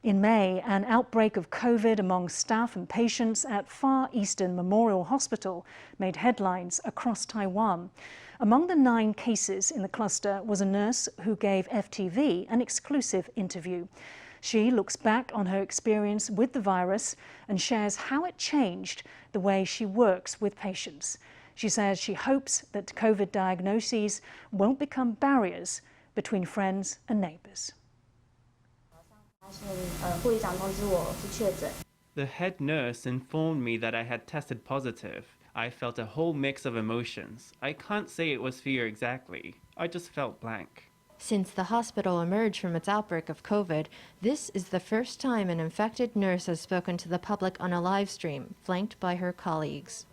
In May, an outbreak of COVID among staff and patients at Far Eastern Memorial Hospital made headlines across Taiwan. Among the 9 cases in the cluster was a nurse who gave FTV an exclusive interview. She looks back on her experience with the virus and shares how it changed the way she works with patients. She says she hopes that COVID diagnoses won't become barriers between friends and neighbours. The head nurse informed me that I had tested positive. I felt a whole mix of emotions. I can't say it was fear exactly. I just felt blank. Since the hospital emerged from its outbreak of COVID, this is the first time an infected nurse has spoken to the public on a live stream, flanked by her colleagues.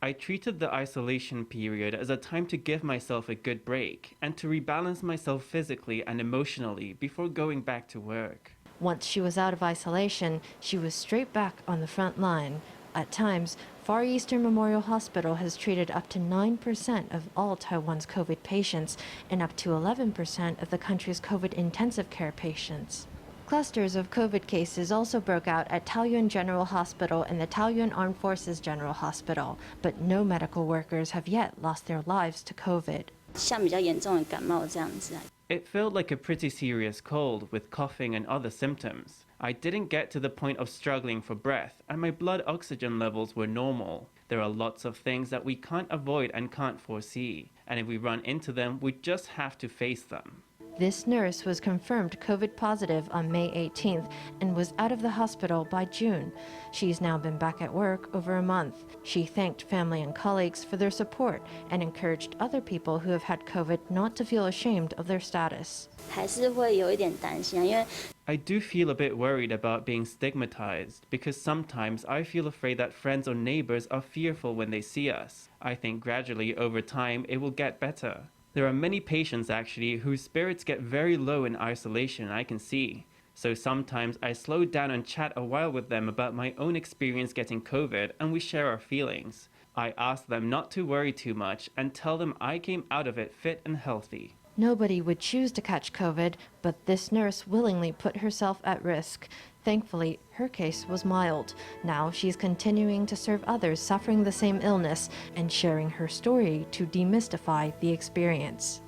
I treated the isolation period as a time to give myself a good break and to rebalance myself physically and emotionally before going back to work. Once she was out of isolation, she was straight back on the front line. At times, Far Eastern Memorial Hospital has treated up to 9% of all Taiwan's COVID patients and up to 11% of the country's COVID intensive care patients. Clusters of COVID cases also broke out at Taoyuan General Hospital and the Taoyuan Armed Forces General Hospital, but no medical workers have yet lost their lives to COVID. It felt like a pretty serious cold with coughing and other symptoms. I didn't get to the point of struggling for breath, and my blood oxygen levels were normal. There are lots of things that we can't avoid and can't foresee, and if we run into them, we just have to face them. This nurse was confirmed COVID positive on May 18th and was out of the hospital by June. She's now been back at work over a month. She thanked family and colleagues for their support and encouraged other people who have had COVID not to feel ashamed of their status. I do feel a bit worried about being stigmatized because sometimes I feel afraid that friends or neighbors are fearful when they see us. I think gradually over time it will get better. There are many patients actually whose spirits get very low in isolation, I can see. So sometimes I slow down and chat a while with them about my own experience getting COVID and we share our feelings. I ask them not to worry too much and tell them I came out of it fit and healthy. Nobody would choose to catch COVID, but this nurse willingly put herself at risk. Thankfully, her case was mild. Now she's continuing to serve others suffering the same illness and sharing her story to demystify the experience.